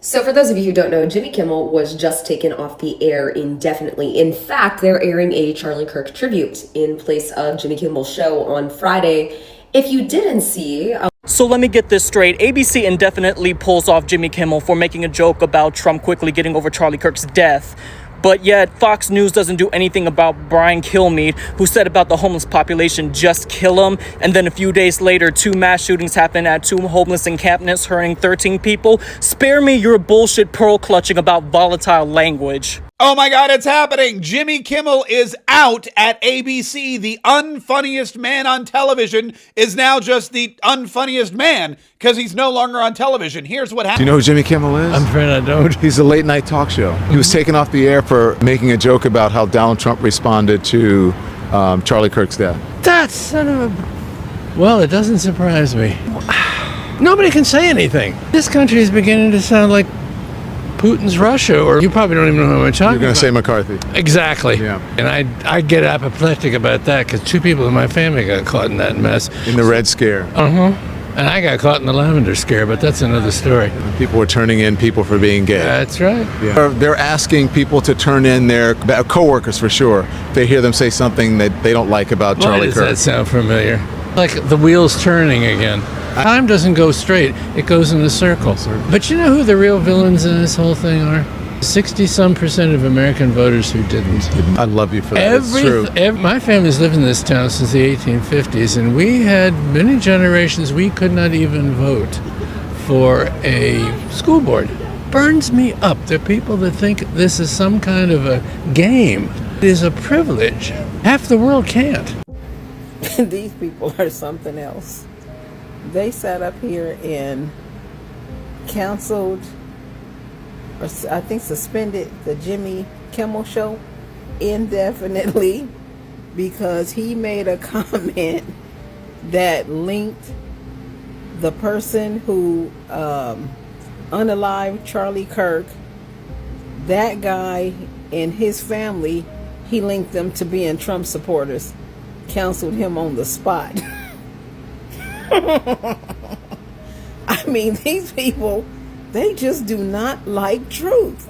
So for those of you who don't know, Jimmy Kimmel was just taken off the air indefinitely. In fact, they're airing a Charlie Kirk tribute in place of Jimmy Kimmel's show on Friday. If you didn't see... So let me get this straight. ABC indefinitely pulls off Jimmy Kimmel for making a joke about Trump quickly getting over Charlie Kirk's death. But yet, Fox News doesn't do anything about Brian Kilmeade, who said about the homeless population, just kill them. And then a few days later, 2 mass shootings happened at 2 homeless encampments, hurting 13 people. Spare me your bullshit pearl clutching about volatile language. Oh my God, it's happening. Jimmy Kimmel is out at ABC. The unfunniest man on television is now just the unfunniest man because he's no longer on television. Here's what happened. Do you know who Jimmy Kimmel is? I'm afraid I don't. He's a late night talk show. He was taken off the air for making a joke about how Donald Trump responded to Charlie Kirk's death. That son of a... Well, it doesn't surprise me. Nobody can say anything. This country is beginning to sound like Putin's Russia, or you probably don't even know who I'm talking about. You're going to say McCarthy. Exactly. Yeah. And I get apoplectic about that because 2 people in my family got caught in that mess. In the Red Scare. And I got caught in the Lavender Scare, but that's another story. People were turning in people for being gay. That's right. Yeah. They're asking people to turn in their coworkers for sure. If they hear them say something that they don't like about Charlie Kirk. Why does that sound familiar? Like the wheels turning again. Time doesn't go straight, it goes in a circle. But you know who the real villains in this whole thing are? 60-some% of American voters who didn't. I love you for that. It's true. My family's lived in this town since the 1850s, and we had many generations we could not even vote for a school board. Burns me up. There are people that think this is some kind of a game. It is a privilege. Half the world can't. These people are something else. They sat up here and canceled, or I think suspended, the Jimmy Kimmel show indefinitely because he made a comment that linked the person who unalived Charlie Kirk, that guy and his family, he linked them to being Trump supporters. Canceled him on the spot. I mean, these people, they just do not like truth.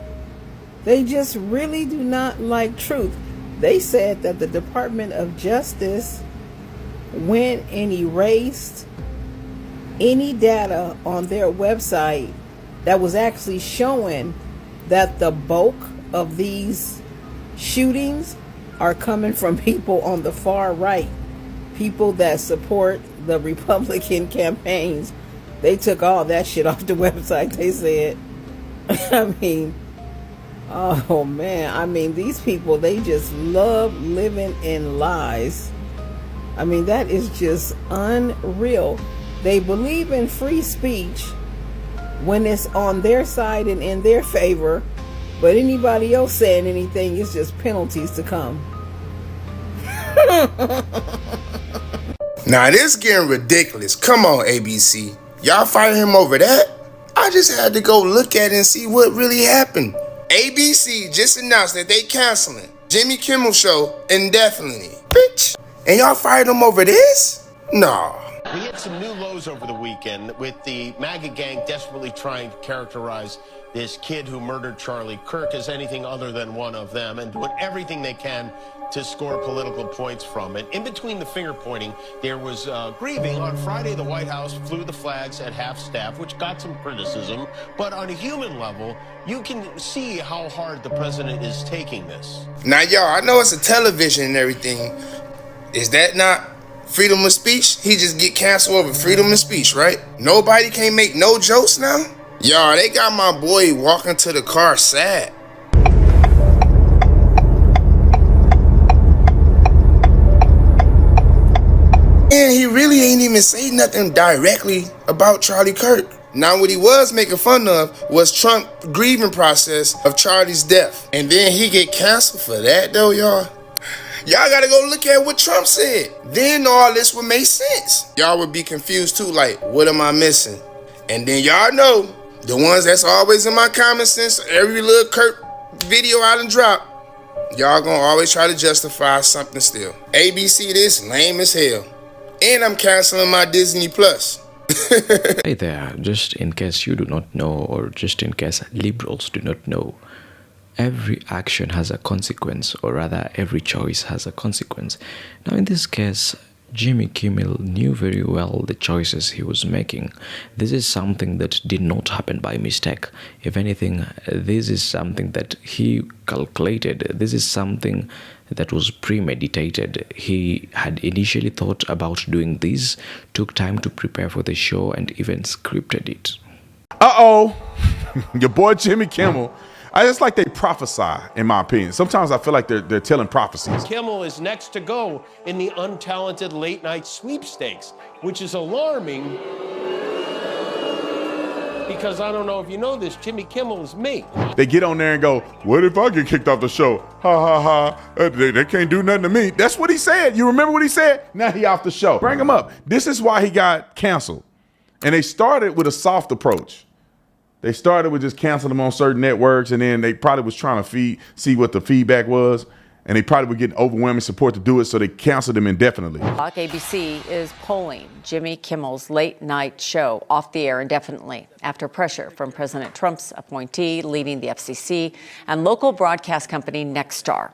They just really do not like truth. They said that the Department of Justice went and erased any data on their website that was actually showing that the bulk of these shootings are coming from people on the far right, people that support the Republican campaigns. They took all that shit off the website, they said. I mean, oh man, I mean, these people, they just love living in lies. I mean, that is just unreal. They believe in free speech when it's on their side and in their favor, but anybody else saying anything is just penalties to come. Now this getting ridiculous. Come on, ABC. Y'all fire him over that? I just had to go look at it and see what really happened. ABC just announced that they canceling Jimmy Kimmel show indefinitely. Bitch. And y'all fired him over this? No. We had some new lows over the weekend with the MAGA gang desperately trying to characterize this kid who murdered Charlie Kirk as anything other than one of them and doing everything they can to score political points from it. In between the finger pointing, there was grieving. On Friday, the White House flew the flags at half staff, which got some criticism. But on a human level, you can see how hard the president is taking this. Now, y'all, I know it's a television and everything. Is that not freedom of speech? He just get canceled over freedom of speech, right? Nobody can make no jokes now? Y'all, they got my boy walking to the car sad. And he really ain't even say nothing directly about Charlie Kirk. Now, what he was making fun of was Trump's grieving process of Charlie's death. And then he get canceled for that, though, y'all. Y'all gotta go look at what Trump said. Then all this would make sense. Y'all would be confused, too, like, what am I missing? And then y'all know, the ones that's always in my comments since every little Kirk video I done dropped, y'all gonna always try to justify something still. ABC this, lame as hell. And I'm canceling my Disney Plus. Hey there, just in case you do not know, or just in case liberals do not know, every action has a consequence, or rather, every choice has a consequence. Now, in this case, Jimmy Kimmel knew very well the choices he was making. This is something that did not happen by mistake. If anything, this is something that he calculated. This is something that was premeditated. He had initially thought about doing this, took time to prepare for the show, and even scripted it. Uh-oh, your boy Jimmy Kimmel. I just like they prophesy, in my opinion. Sometimes I feel like they're telling prophecies. Kimmel is next to go in the untalented late night sweepstakes, which is alarming because I don't know if you know this, Jimmy Kimmel is me. They get on there and go, what if I get kicked off the show? Ha ha ha, they can't do nothing to me. That's what he said. You remember what he said? Now he off the show. Bring him up. This is why he got canceled. And they started with a soft approach. They started with just canceling them on certain networks, and then they probably was trying to see what the feedback was, and they probably were getting overwhelming support to do it, so they canceled them indefinitely. ABC is polling Jimmy Kimmel's late night show off the air indefinitely after pressure from President Trump's appointee leading the FCC and local broadcast company Nexstar.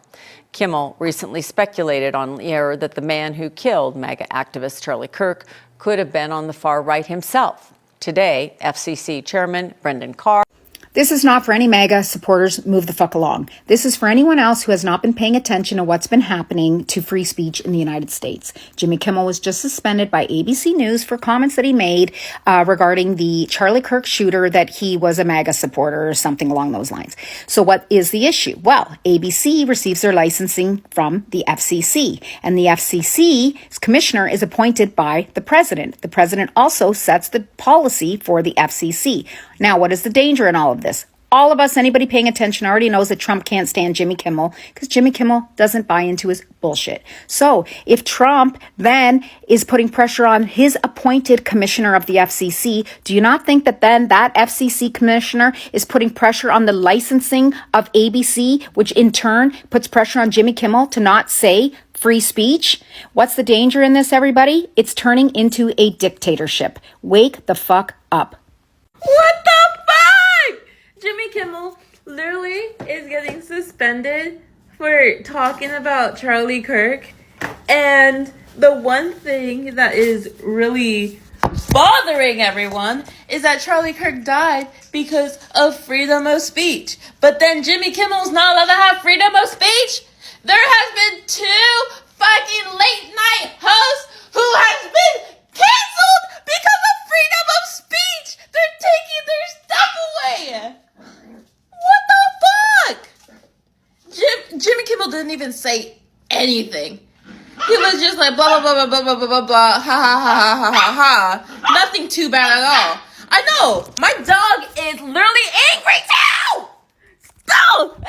Kimmel recently speculated on the air that the man who killed MAGA activist Charlie Kirk could have been on the far right himself. Today, FCC Chairman Brendan Carr. This is not for any MAGA supporters. Move the fuck along. This is for anyone else who has not been paying attention to what's been happening to free speech in the United States. Jimmy Kimmel was just suspended by ABC News for comments that he made regarding the Charlie Kirk shooter, that he was a MAGA supporter or something along those lines. So what is the issue? Well, ABC receives their licensing from the FCC, and the FCC's commissioner is appointed by the president. The president also sets the policy for the FCC. Now, what is the danger in all of this? All of us, anybody paying attention, already knows that Trump can't stand Jimmy Kimmel because Jimmy Kimmel doesn't buy into his bullshit. So if Trump then is putting pressure on his appointed commissioner of the FCC, do you not think that then that FCC commissioner is putting pressure on the licensing of ABC, which in turn puts pressure on Jimmy Kimmel to not say free speech? What's the danger in this, everybody? It's turning into a dictatorship. Wake the fuck up. What the fuck? Jimmy Kimmel literally is getting suspended for talking about Charlie Kirk. And the one thing that is really bothering everyone is that Charlie Kirk died because of freedom of speech. But then Jimmy Kimmel's not allowed to have freedom of speech? There has been 2 fucking late night hosts who has been canceled because of freedom of speech. They're taking their stuff away. What the fuck? Jimmy Kimmel didn't even say anything. He was just like blah blah blah blah blah blah blah blah ha ha ha ha ha ha. Nothing too bad at all. I know my dog is literally angry too. Stop.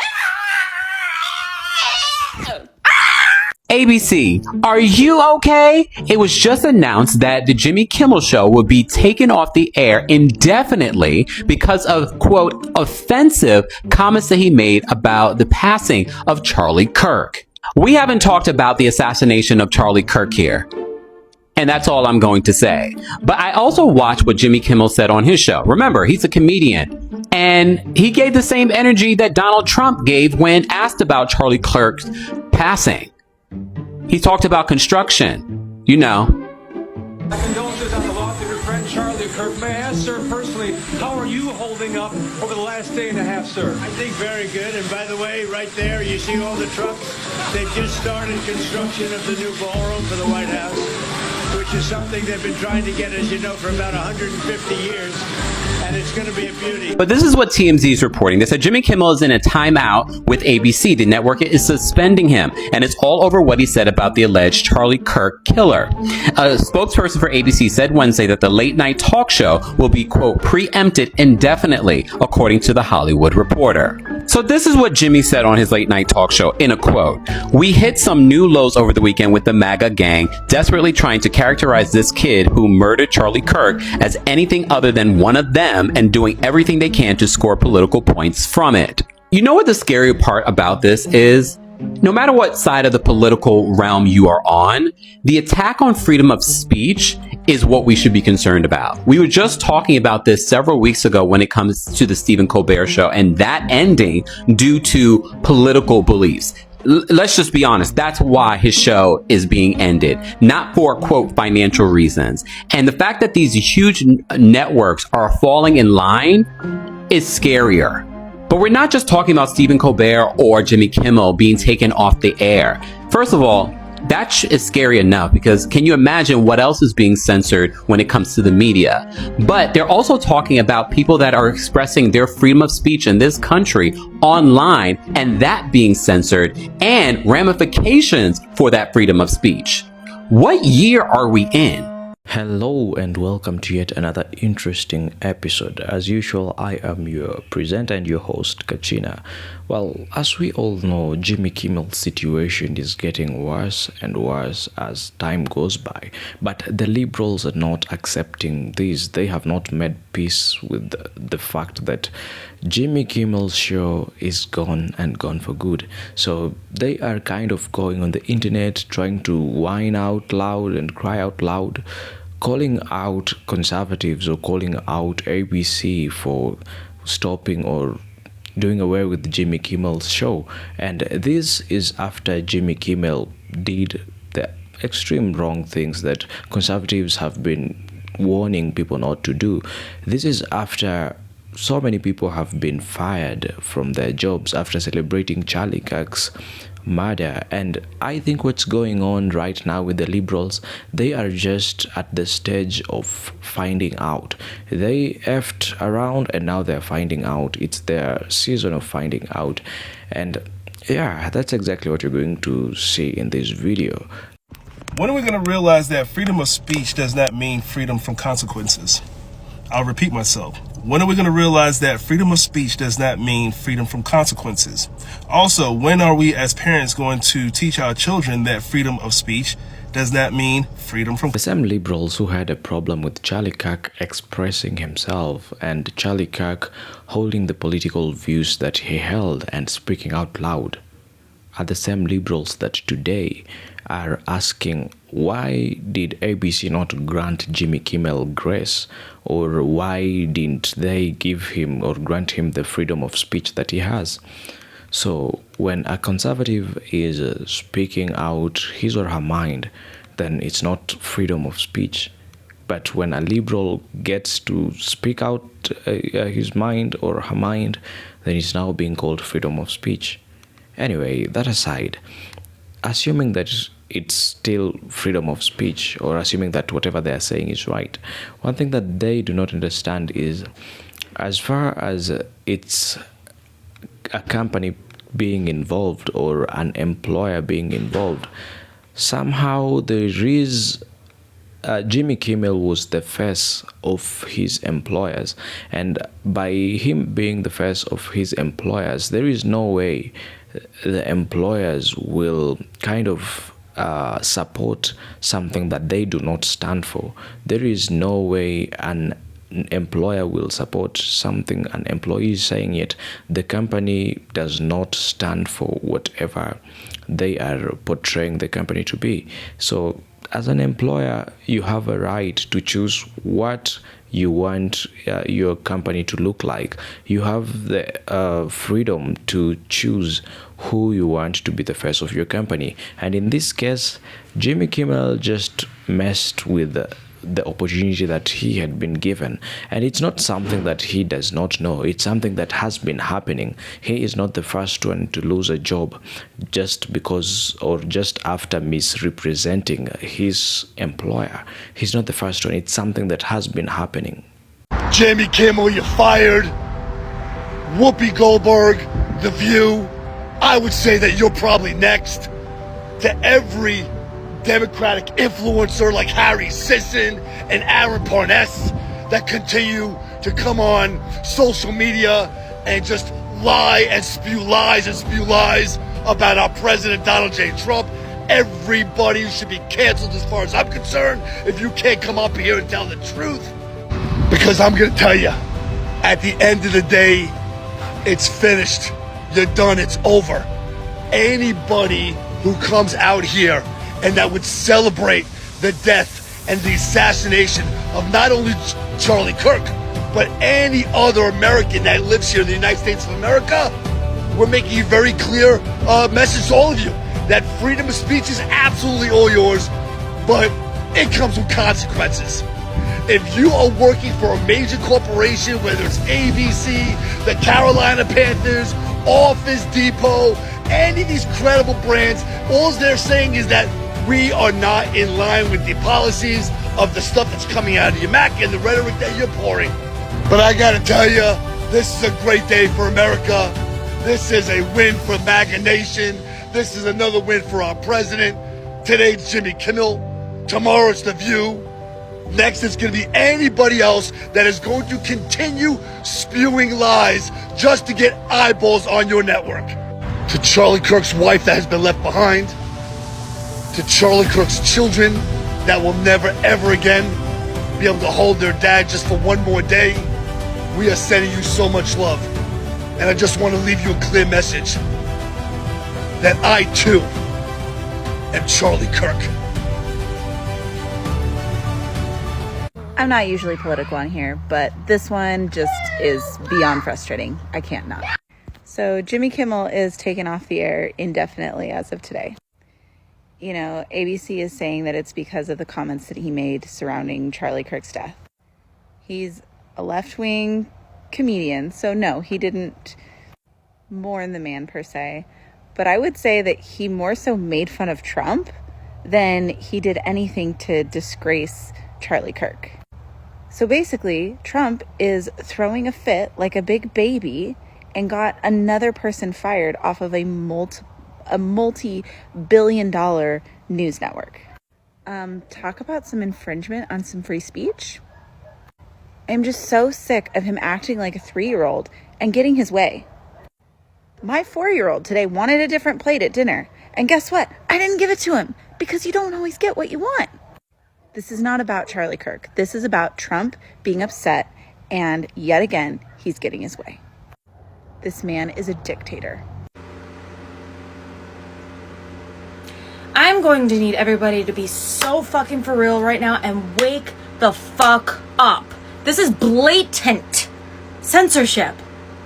ABC, are you okay? It was just announced that the Jimmy Kimmel Show will be taken off the air indefinitely because of, quote, offensive comments that he made about the passing of Charlie Kirk. We haven't talked about the assassination of Charlie Kirk here, and that's all I'm going to say. But I also watched what Jimmy Kimmel said on his show. Remember, he's a comedian, and he gave the same energy that Donald Trump gave when asked about Charlie Kirk's passing. He talked about construction, you know. Condolences on the loss of your friend Charlie Kirk. May I ask, sir, personally, how are you holding up over the last day and a half, sir? I think very good. And by the way, right there, you see all the trucks? They've just started construction of the new ballroom for the White House, which is something they've been trying to get, as you know, for about 150 years. And it's going to be a beauty. But this is what TMZ is reporting. They said Jimmy Kimmel is in a timeout with ABC. The network is suspending him, and it's all over what he said about the alleged Charlie Kirk killer. A spokesperson for ABC said Wednesday that the late night talk show will be, quote, preempted indefinitely, according to The Hollywood Reporter. So this is what Jimmy said on his late night talk show in a quote. We hit some new lows over the weekend with the MAGA gang, desperately trying to characterize this kid who murdered Charlie Kirk as anything other than one of them, and doing everything they can to score political points from it. You know what the scary part about this is? No matter what side of the political realm you are on, the attack on freedom of speech is what we should be concerned about. We were just talking about this several weeks ago when it comes to the Stephen Colbert show and that ending due to political beliefs. Let's just be honest. That's why his show is being ended, not for, quote, financial reasons. And the fact that these huge networks are falling in line is scarier. But we're not just talking about Stephen Colbert or Jimmy Kimmel being taken off the air. First of all, that is scary enough because can you imagine what else is being censored when it comes to the media? But they're also talking about people that are expressing their freedom of speech in this country online and that being censored and ramifications for that freedom of speech. What year are we in? Hello and welcome to yet another interesting episode. As usual, I am your presenter and your host, Kachina. Well, as we all know, Jimmy Kimmel's situation is getting worse and worse as time goes by. But the liberals are not accepting this. They have not made peace with the fact that Jimmy Kimmel's show is gone and gone for good. So they are kind of going on the internet, trying to whine out loud and cry out loud, calling out conservatives or calling out ABC for stopping or doing away with Jimmy Kimmel's show. And this is after Jimmy Kimmel did the extreme wrong things that conservatives have been warning people not to do. This is after so many people have been fired from their jobs after celebrating Charlie Kirk's murder. And I think what's going on right now with the liberals, they are just at the stage of finding out. They effed around and now they're finding out. It's their season of finding out. And yeah, that's exactly what you're going to see in this video. When are we going to realize that freedom of speech does not mean freedom from consequences? I'll repeat myself. When are we going to realize that freedom of speech does not mean freedom from consequences? Also, when are we as parents going to teach our children that freedom of speech does not mean freedom from... The same liberals who had a problem with Charlie Kirk expressing himself and Charlie Kirk holding the political views that he held and speaking out loud are the same liberals that today are asking why did ABC not grant Jimmy Kimmel grace, or why didn't they give him or grant him the freedom of speech that he has. So when a conservative is speaking out his or her mind, then it's not freedom of speech. But when a liberal gets to speak out his mind or her mind, then it's now being called freedom of speech. Anyway, that aside, assuming that it's still freedom of speech, or assuming that whatever they are saying is right, one thing that they do not understand is, as far as it's a company being involved or an employer being involved, somehow there is Jimmy Kimmel was the face of his employers, and by him being the face of his employers, there is no way the employers will kind of support something that they do not stand for. There is no way an employer will support something an employee is saying, yet the company does not stand for whatever they are portraying the company to be. So as an employer, you have a right to choose what you want your company to look like. You have the freedom to choose who you want to be the face of your company. And in this case, Jimmy Kimmel just messed with the opportunity that he had been given, and it's not something that he does not know. It's something that has been happening. He is not the first one to lose a job just because or just after misrepresenting his employer. He's not the first one. It's something that has been happening. Jimmy Kimmel, you're fired. Whoopi Goldberg, The View. I would say that you're probably next. To every Democratic influencer like Harry Sisson and Aaron Parness that continue to come on social media and just lie and spew lies about our president, Donald J. Trump. Everybody should be canceled as far as I'm concerned if you can't come up here and tell the truth. Because I'm going to tell you, at the end of the day, it's finished. You're done. It's over. anybody who comes out here and that would celebrate the death and the assassination of not only Charlie Kirk, but any other American that lives here in the United States of America. We're making a very clear message to all of you that freedom of speech is absolutely all yours, but it comes with consequences. If you are working for a major corporation, whether it's ABC, the Carolina Panthers, Office Depot, any of these credible brands, all they're saying is that we are not in line with the policies of the stuff that's coming out of your Mac and the rhetoric that you're pouring. But I gotta tell you, this is a great day for America. This is a win for MAGA Nation. This is another win for our president. Today it's Jimmy Kimmel. Tomorrow it's The View. Next it's gonna be anybody else that is going to continue spewing lies just to get eyeballs on your network. To Charlie Kirk's wife that has been left behind, to Charlie Kirk's children that will never ever again be able to hold their dad just for one more day, we are sending you so much love. And I just want to leave you a clear message that I too am Charlie Kirk. I'm not usually political on here, but this one just is beyond frustrating. I can't not. So Jimmy Kimmel is taken off the air indefinitely as of today. You know, ABC is saying that it's because of the comments that he made surrounding Charlie Kirk's death. He's a left-wing comedian, so no, he didn't mourn the man per se. But I would say that he more so made fun of Trump than he did anything to disgrace Charlie Kirk. So basically, Trump is throwing a fit like a big baby and got another person fired off of a multi-billion-dollar news network. Talk about some infringement on some free speech. I'm just so sick of him acting like a 3-year-old and getting his way. My 4-year-old today wanted a different plate at dinner, and guess what? I didn't give it to him because you don't always get what you want. This is not about Charlie Kirk. This is about Trump being upset, and yet again, he's getting his way. This man is a dictator. I'm going to need everybody to be so fucking for real right now and wake the fuck up. This is blatant censorship.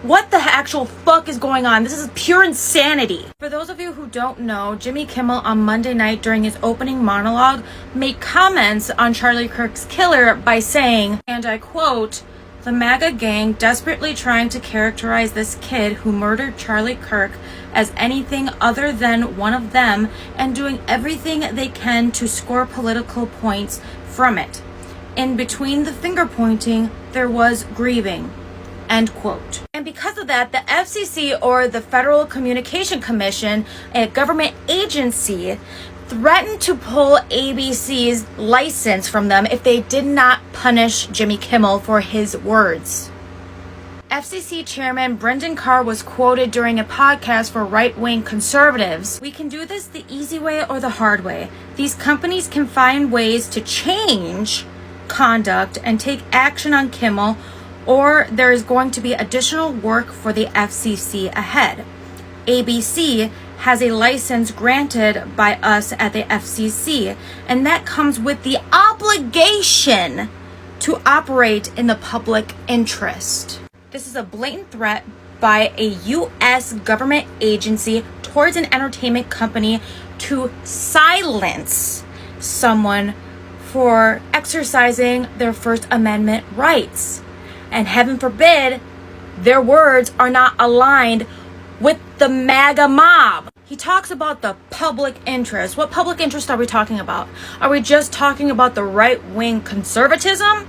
What the actual fuck is going on? This is pure insanity. For those of you who don't know, Jimmy Kimmel on Monday night during his opening monologue made comments on Charlie Kirk's killer by saying, and I quote, "The MAGA gang desperately trying to characterize this kid who murdered Charlie Kirk as anything other than one of them and doing everything they can to score political points from it. In between the finger pointing, there was grieving." End quote. And because of that, the FCC, or the Federal Communication Commission, a government agency, threatened to pull ABC's license from them if they did not punish Jimmy Kimmel for his words. FCC Chairman Brendan Carr was quoted during a podcast for right-wing conservatives. "We can do this the easy way or the hard way. These companies can find ways to change conduct and take action on Kimmel, or there is going to be additional work for the FCC ahead. ABC has a license granted by us at the FCC, and that comes with the obligation to operate in the public interest." This is a blatant threat by a U.S. government agency towards an entertainment company to silence someone for exercising their First Amendment rights. And heaven forbid, their words are not aligned with the MAGA mob. He talks about the public interest. What public interest are we talking about? Are we just talking about the right-wing conservatism?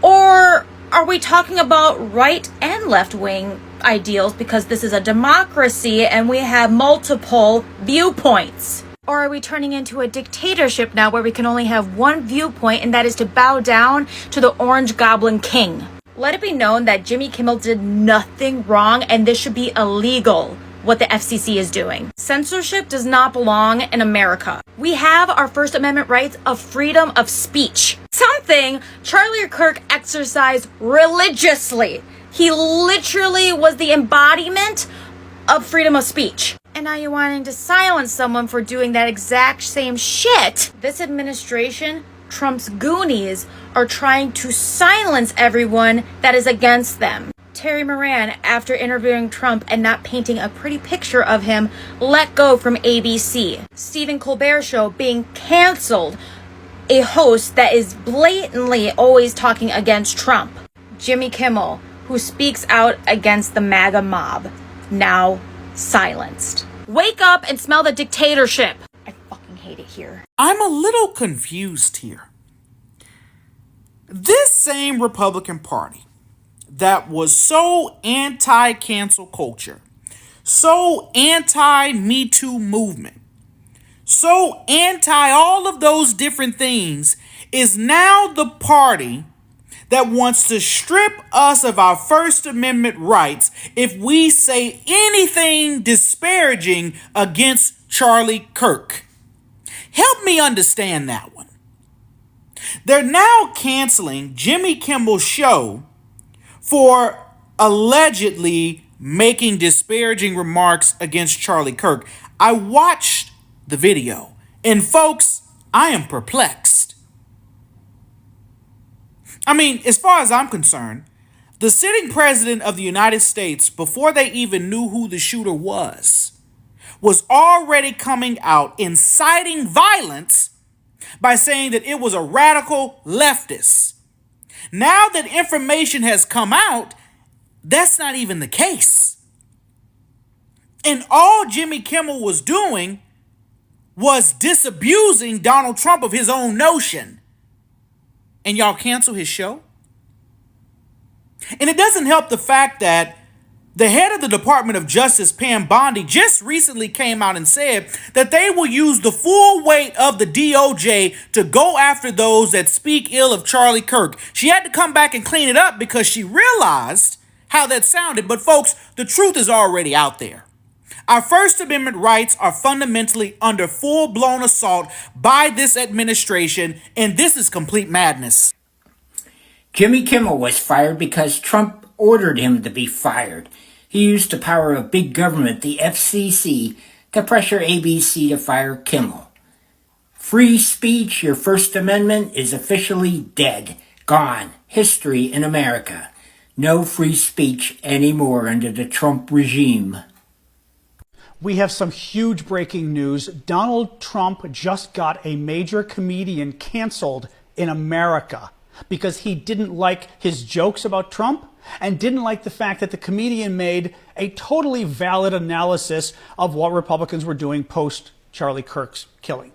Or are we talking about right and left-wing ideals because this is a democracy and we have multiple viewpoints? Or are we turning into a dictatorship now where we can only have one viewpoint, and that is to bow down to the Orange Goblin King? Let it be known that Jimmy Kimmel did nothing wrong, and this should be illegal, what the FCC is doing. Censorship does not belong in America. We have our First Amendment rights of freedom of speech, something Charlie Kirk exercised religiously. He literally was the embodiment of freedom of speech. And now you're wanting to silence someone for doing that exact same shit. This administration, Trump's goonies, are trying to silence everyone that is against them. Terry Moran, after interviewing Trump and not painting a pretty picture of him, let go from ABC. Stephen Colbert Show being canceled, a host that is blatantly always talking against Trump. Jimmy Kimmel, who speaks out against the MAGA mob, now silenced. Wake up and smell the dictatorship. I fucking hate it here. I'm a little confused here. This same Republican Party that was so anti-cancel culture, so anti-Me Too movement, so anti all of those different things, is now the party that wants to strip us of our First Amendment rights if we say anything disparaging against Charlie Kirk. Help me understand that one. They're now canceling Jimmy Kimmel's show for allegedly making disparaging remarks against Charlie Kirk. I watched the video, and folks, I am perplexed. I mean, as far as I'm concerned, the sitting president of the United States, before they even knew who the shooter was already coming out inciting violence by saying that it was a radical leftist. Now that information has come out, that's not even the case. And all Jimmy Kimmel was doing was disabusing Donald Trump of his own notion. And y'all cancel his show? And it doesn't help the fact that the head of the Department of Justice, Pam Bondi, just recently came out and said that they will use the full weight of the DOJ to go after those that speak ill of Charlie Kirk. She had to come back and clean it up because she realized how that sounded. But folks, the truth is already out there. Our First Amendment rights are fundamentally under full-blown assault by this administration, and this is complete madness. Jimmy Kimmel was fired because Trump ordered him to be fired. He used the power of big government, the FCC, to pressure ABC to fire Kimmel. Free speech, your First Amendment, is officially dead, gone, history in America. No free speech anymore under the Trump regime. We have some huge breaking news. Donald Trump just got a major comedian canceled in America because he didn't like his jokes about Trump and didn't like the fact that the comedian made a totally valid analysis of what Republicans were doing post Charlie Kirk's killing.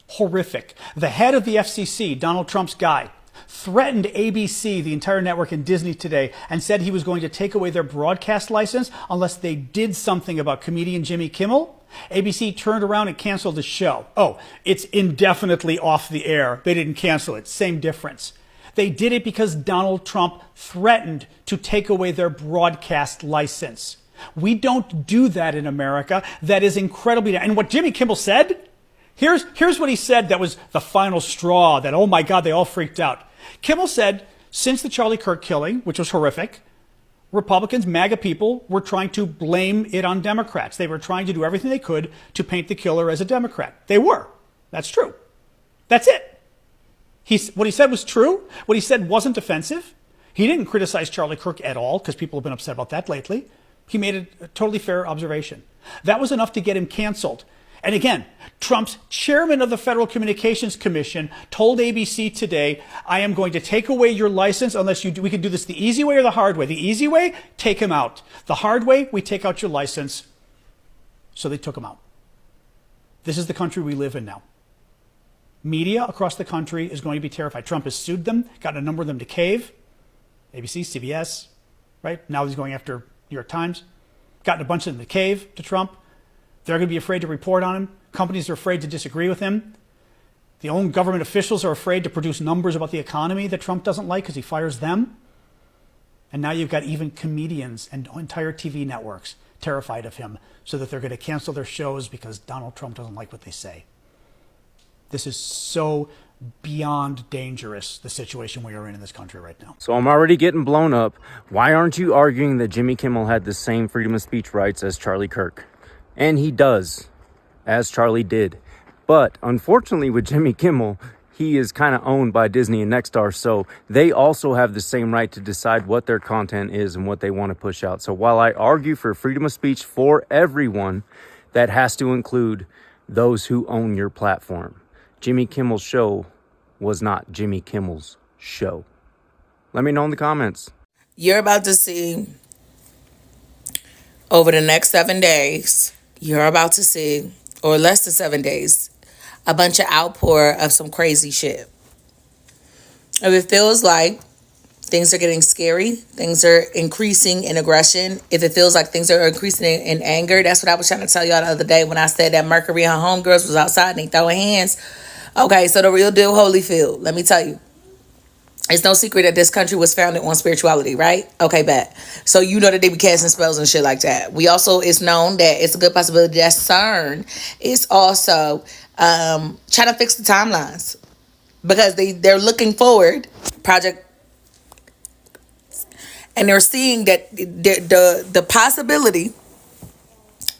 Horrific. The head of the FCC, Donald Trump's guy, threatened ABC, the entire network, and Disney today, and said he was going to take away their broadcast license unless they did something about comedian Jimmy Kimmel. ABC turned around and canceled the show. Oh, it's indefinitely off the air. They didn't cancel it. Same difference. They did it because Donald Trump threatened to take away their broadcast license. We don't do that in America. That is incredibly... And what Jimmy Kimmel said... Here's what he said that was the final straw that, oh my God, they all freaked out. Kimmel said, since the Charlie Kirk killing, which was horrific, Republicans, MAGA people, were trying to blame it on Democrats. They were trying to do everything they could to paint the killer as a Democrat. They were. That's true. That's it. What he said was true. What he said wasn't offensive. He didn't criticize Charlie Kirk at all, because people have been upset about that lately. He made a totally fair observation. That was enough to get him canceled. And again, Trump's chairman of the Federal Communications Commission told ABC today, I am going to take away your license unless we can do this the easy way or the hard way. The easy way, take him out. The hard way, we take out your license. So they took him out. This is the country we live in now. Media across the country is going to be terrified. Trump has sued them, gotten a number of them to cave. ABC, CBS, right? Now he's going after New York Times. Gotten a bunch of them to cave to Trump. They're going to be afraid to report on him. Companies are afraid to disagree with him. The own government officials are afraid to produce numbers about the economy that Trump doesn't like because he fires them. And now you've got even comedians and entire TV networks terrified of him so that they're going to cancel their shows because Donald Trump doesn't like what they say. This is so beyond dangerous, the situation we are in this country right now. So I'm already getting blown up. Why aren't you arguing that Jimmy Kimmel had the same freedom of speech rights as Charlie Kirk? And he does, as Charlie did. But unfortunately with Jimmy Kimmel, he is kind of owned by Disney and Nexstar, so they also have the same right to decide what their content is and what they want to push out. So while I argue for freedom of speech for everyone, that has to include those who own your platform. Jimmy Kimmel's show was not Jimmy Kimmel's show. Let me know in the comments. You're about to see, over the next 7 days, you're about to see, or less than 7 days, a bunch of outpour of some crazy shit. If it feels like things are getting scary, things are increasing in aggression, if it feels like things are increasing in anger, that's what I was trying to tell y'all the other day when I said that Mercury and her homegirls was outside and they throwing hands. Okay, so the real deal Holyfield, let me tell you. It's no secret that this country was founded on spirituality, right? Okay, bet. So you know that they be casting spells and shit like that. We also, it's known that it's a good possibility that CERN is also trying to fix the timelines because they're looking forward, project, and they're seeing that the possibility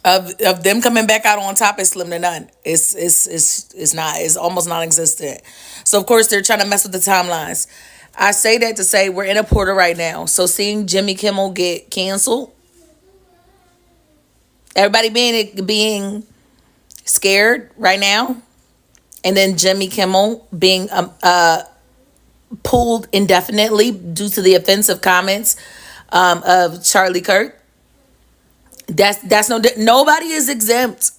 of them coming back out on top is slim to none. It's almost non-existent. So of course they're trying to mess with the timelines. I say that to say we're in a portal right now. So seeing Jimmy Kimmel get canceled, everybody being scared right now, and then Jimmy Kimmel being pulled indefinitely due to the offensive comments of Charlie Kirk. Nobody is exempt.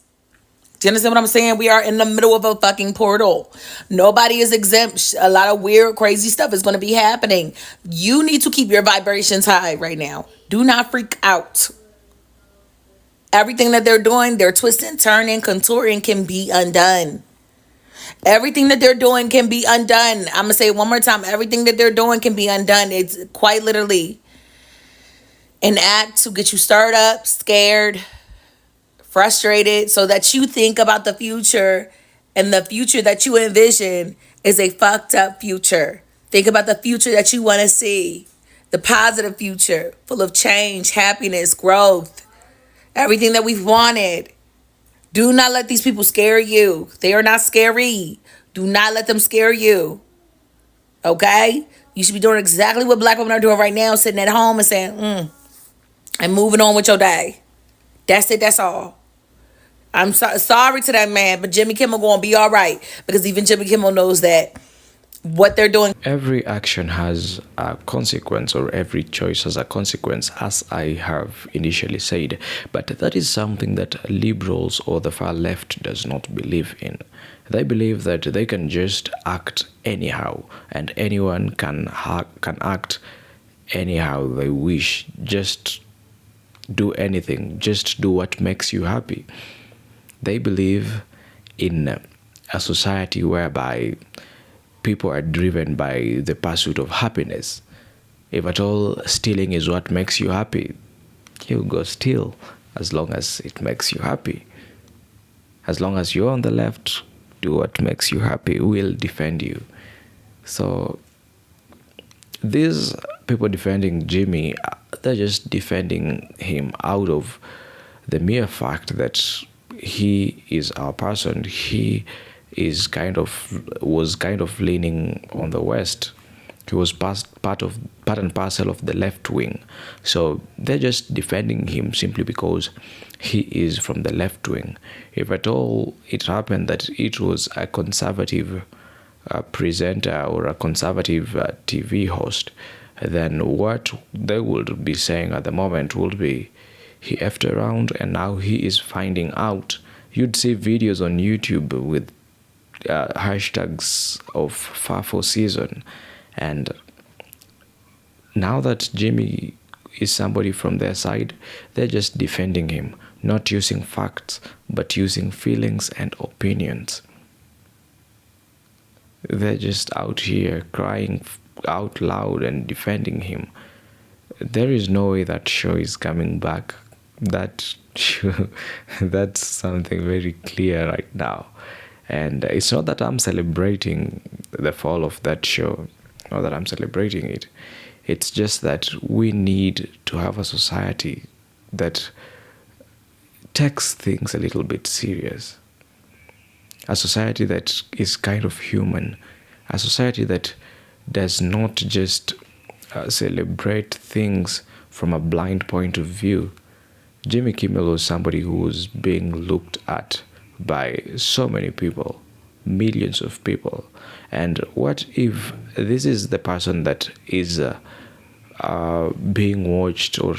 Do you understand what I'm saying? We are in the middle of a fucking portal. Nobody is exempt. A lot of weird, crazy stuff is going to be happening. You need to keep your vibrations high right now. Do not freak out. Everything that they're doing, they're twisting, turning, contouring can be undone. Everything that they're doing can be undone. I'm going to say it one more time. Everything that they're doing can be undone. It's quite literally an act to get you stirred up, scared, frustrated, so that you think about the future, and the future that you envision is a fucked up future. Think about the future that you want to see, the positive future full of change, happiness, growth, everything that we've wanted. Do not let these people scare you. They are not scary. Do not let them scare you. Okay? You should be doing exactly what black women are doing right now, sitting at home and saying, and moving on with your day. That's it. That's all. I'm sorry to that man, but Jimmy Kimmel gonna be all right, because even Jimmy Kimmel knows that what they're doing. Every action has a consequence, or every choice has a consequence, as I have initially said. But that is something that liberals or the far left does not believe in. They believe that they can just act anyhow, and anyone can act anyhow they wish. Just do anything. Just do what makes you happy. They believe in a society whereby people are driven by the pursuit of happiness. If at all stealing is what makes you happy, you go steal, as long as it makes you happy. As long as you're on the left, do what makes you happy. We'll defend you. So these people defending Jimmy, they're just defending him out of the mere fact that he is our person. He was kind of leaning on the West. He was part and parcel of the left wing. So they're just defending him simply because he is from the left wing. If at all it happened that it was a conservative presenter or a conservative TV host, then what they would be saying at the moment would be, he effed around and now he is finding out. You'd see videos on YouTube with hashtags of FAFO season. And now that Jimmy is somebody from their side, they're just defending him, not using facts, but using feelings and opinions. They're just out here crying out loud and defending him. There is no way that show is coming back. That's something very clear right now. And it's not that I'm celebrating the fall of that show, not that I'm celebrating it. It's just that we need to have a society that takes things a little bit serious. A society that is kind of human, a society that does not just celebrate things from a blind point of view. Jimmy Kimmel was somebody who was being looked at by so many people, millions of people. And what if this is the person that is being watched or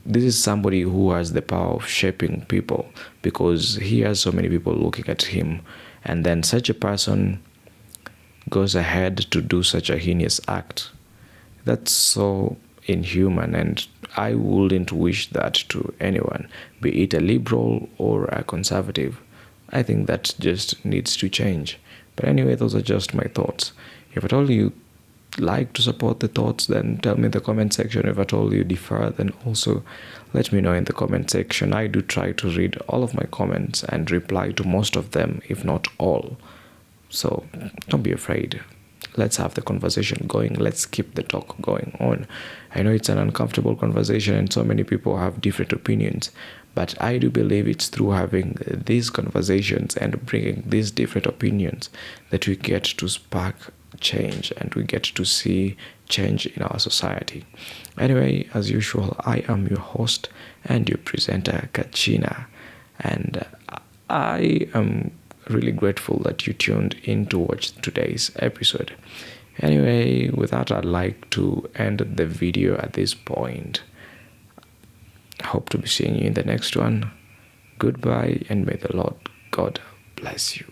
this is somebody who has the power of shaping people, because he has so many people looking at him, and then such a person goes ahead to do such a heinous act. That's so inhuman, and I wouldn't wish that to anyone, be it a liberal or a conservative. I think that just needs to change. But anyway, those are just my thoughts. If at all you like to support the thoughts, then tell me in the comment section. If at all you differ, then also let me know in the comment section. I do try to read all of my comments and reply to most of them, if not all. So don't be afraid. Let's have the conversation going. Let's keep the talk going on. I know it's an uncomfortable conversation and so many people have different opinions, but I do believe it's through having these conversations and bringing these different opinions that we get to spark change and we get to see change in our society. Anyway, as usual, I am your host and your presenter, Kachina, and I am really grateful that you tuned in to watch today's episode. Anyway, with that, I'd like to end the video at this point. I hope to be seeing you in the next one. Goodbye, and may the Lord God bless you.